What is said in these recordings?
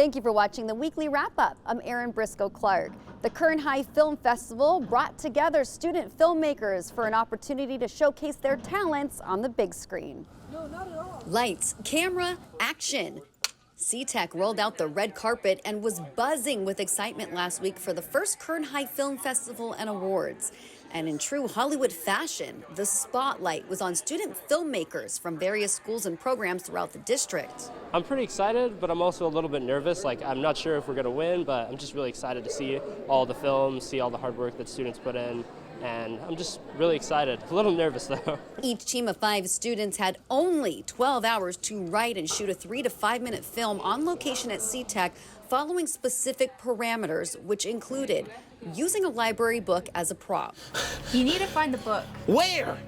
Thank you for watching the Weekly Wrap-Up. I'm Erin Briscoe-Clark. The Kern High Film Festival brought together student filmmakers for an opportunity to showcase their talents on the big screen. No, not at all. Lights, camera, action. CTech rolled out the red carpet and was buzzing with excitement last week for the first Kern High Film Festival and Awards. And in true Hollywood fashion, the spotlight was on student filmmakers from various schools and programs throughout the district. I'm pretty excited, but I'm also a little bit nervous. I'm not sure if we're going to win, but I'm just really excited to see all the films, see all the hard work that students put in. And I'm just really excited. A little nervous, though. Each team of 5 students had only 12 hours to write and shoot a 3 to 5 minute film on location at CTech, following specific parameters, which included using a library book as a prop. You need to find the book. Where?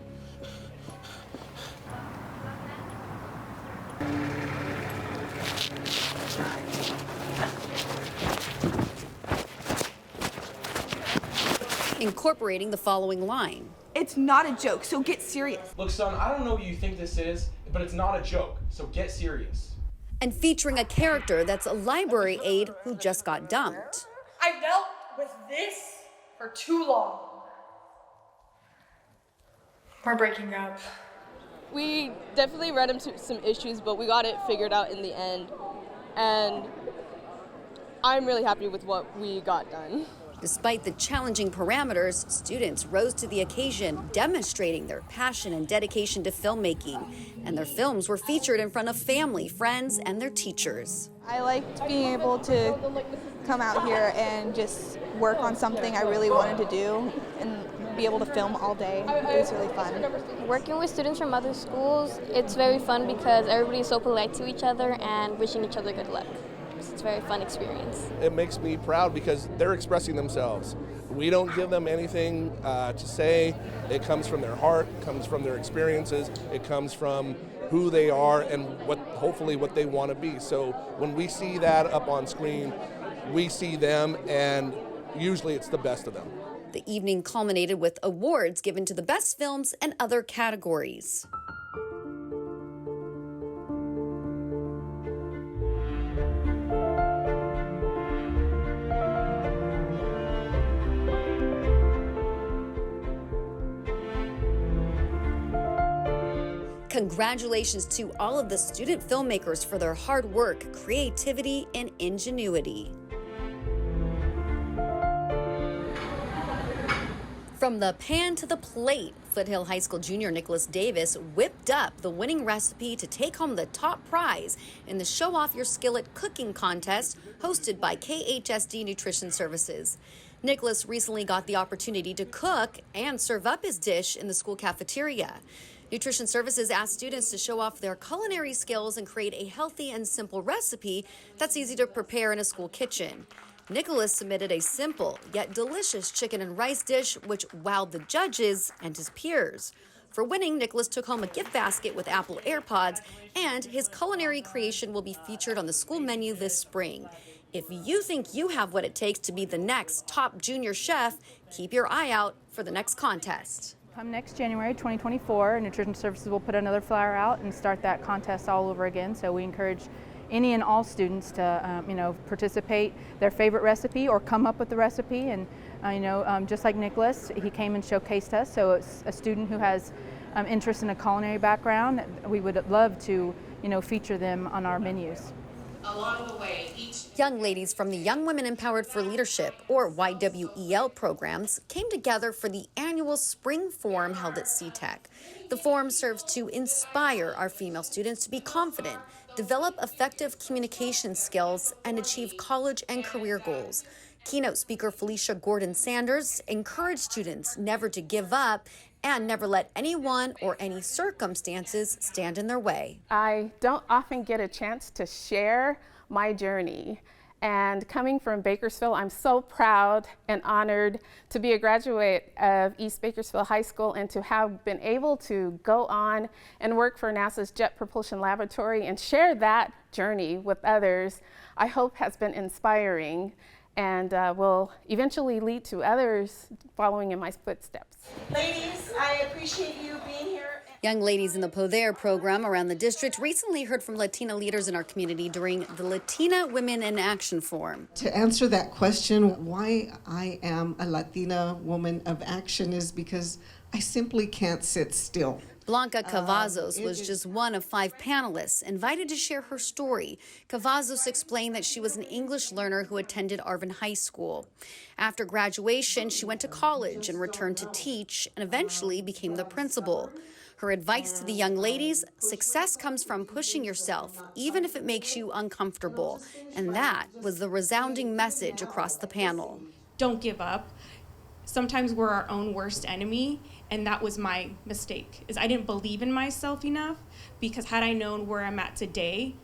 Incorporating the following line. It's not a joke, so get serious. Look, son, I don't know what you think this is, but it's not a joke, so get serious. And featuring a character that's a library aide who just got dumped. I've dealt with this for too long. We're breaking up. We definitely ran into some issues, but we got it figured out in the end. And I'm really happy with what we got done. Despite the challenging parameters, students rose to the occasion, demonstrating their passion and dedication to filmmaking. And their films were featured in front of family, friends, and their teachers. I liked being able to come out here and just work on something I really wanted to do and be able to film all day. It was really fun. Working with students from other schools, it's very fun because everybody's so polite to each other and wishing each other good luck. It's a very fun experience. It makes me proud because they're expressing themselves. We don't give them anything to say. It comes from their heart, comes from their experiences, it comes from who they are and hopefully what they want to be. So when we see that up on screen, we see them, and usually it's the best of them. The evening culminated with awards given to the best films and other categories. Congratulations to all of the student filmmakers for their hard work, creativity, and ingenuity. From the pan to the plate, Foothill High School junior Nicholas Davis whipped up the winning recipe to take home the top prize in the Show Off Your Skillet cooking contest hosted by KHSD Nutrition Services. Nicholas recently got the opportunity to cook and serve up his dish in the school cafeteria. Nutrition Services asked students to show off their culinary skills and create a healthy and simple recipe that's easy to prepare in a school kitchen. Nicholas submitted a simple yet delicious chicken and rice dish, which wowed the judges and his peers. For winning, Nicholas took home a gift basket with Apple AirPods, and his culinary creation will be featured on the school menu this spring. If you think you have what it takes to be the next top junior chef, keep your eye out for the next contest. Come next January 2024, Nutrition Services will put another flyer out and start that contest all over again. So we encourage any and all students to participate their favorite recipe or come up with the recipe. And just like Nicholas, he came and showcased us. So it's a student who has interest in a culinary background. We would love to feature them on our menus. Along the way, young ladies from the Young Women Empowered for Leadership, or YWEL programs, came together for the annual Spring Forum held at CTech. The forum serves to inspire our female students to be confident, develop effective communication skills, and achieve college and career goals. Keynote speaker Felicia Gordon-Sanders encouraged students never to give up and never let anyone or any circumstances stand in their way. I don't often get a chance to share my journey. And coming from Bakersfield, I'm so proud and honored to be a graduate of East Bakersfield High School and to have been able to go on and work for NASA's Jet Propulsion Laboratory and share that journey with others. I hope has been inspiring and will eventually lead to others following in my footsteps. Ladies, I appreciate you being here. Young ladies in the Poder program around the district recently heard from Latina leaders in our community during the Latina Women in Action Forum. To answer that question, why I am a Latina woman of action is because I simply can't sit still. Blanca Cavazos was just one of 5 panelists invited to share her story. Cavazos explained that she was an English learner who attended Arvin High School. After graduation, she went to college and returned to teach and eventually became the principal. Her advice to the young ladies: success comes from pushing yourself, even if it makes you uncomfortable. And that was the resounding message across the panel. Don't give up. Sometimes we're our own worst enemy, and that was my mistake, is I didn't believe in myself enough, because had I known where I'm at today,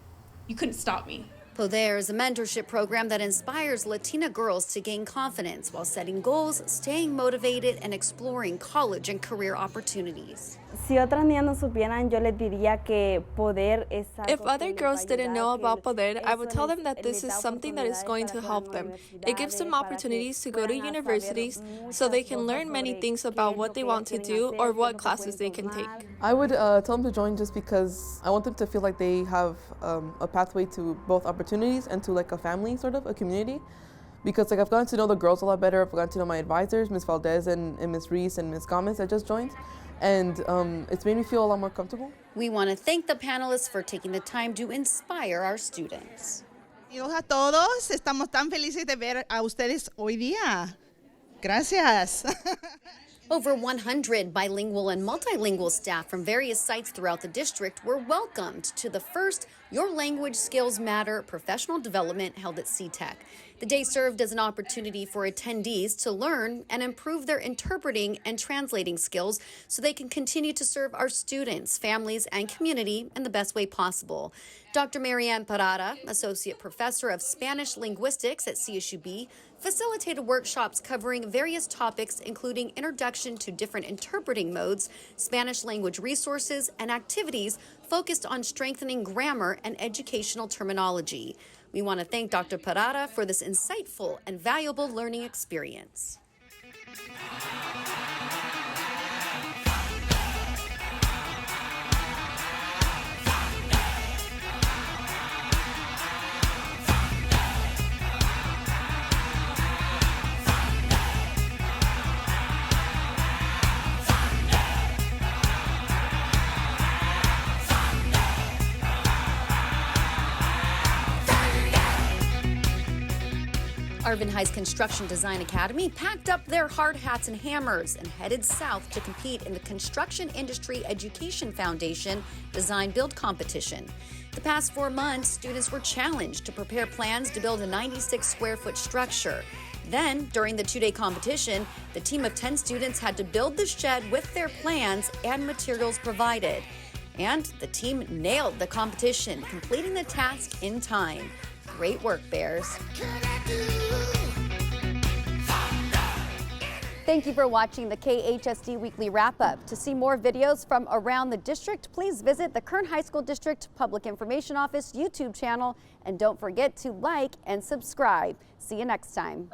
you couldn't stop me. Poder is a mentorship program that inspires Latina girls to gain confidence while setting goals, staying motivated, and exploring college and career opportunities. If other girls didn't know about Poder, I would tell them that this is something that is going to help them. It gives them opportunities to go to universities so they can learn many things about what they want to do or what classes they can take. I would tell them to join just because I want them to feel like they have a pathway to both opportunities and to like a family, sort of, a community. Because like I've gotten to know the girls a lot better. I've gotten to know my advisors, Ms. Valdez and Ms. Reese and Ms. Gomez that just joined. And it's made me feel a lot more comfortable. We want to thank the panelists for taking the time to inspire our students. Bienvenidos a todos. Estamos tan felices de ver a ustedes hoy día. Gracias. Over 100 bilingual and multilingual staff from various sites throughout the district were welcomed to the first Your Language Skills Matter professional development held at CTEC. The day served as an opportunity for attendees to learn and improve their interpreting and translating skills so they can continue to serve our students, families, and community in the best way possible. Dr. Marianne Parada, Associate Professor of Spanish Linguistics at CSUB, facilitated workshops covering various topics, including introduction to different interpreting modes, Spanish language resources, and activities focused on strengthening grammar and educational terminology. We want to thank Dr. Parada for this insightful and valuable learning experience. Arvin High's Construction Design Academy packed up their hard hats and hammers and headed south to compete in the Construction Industry Education Foundation Design Build Competition. The past 4 months, students were challenged to prepare plans to build a 96-square-foot structure. Then, during the 2-day competition, the team of 10 students had to build the shed with their plans and materials provided. And the team nailed the competition, completing the task in time. Great work, Bears. Thank you for watching the KHSD Weekly Wrap-Up. To see more videos from around the district, please visit the Kern High School District Public Information Office YouTube channel. And don't forget to like and subscribe. See you next time.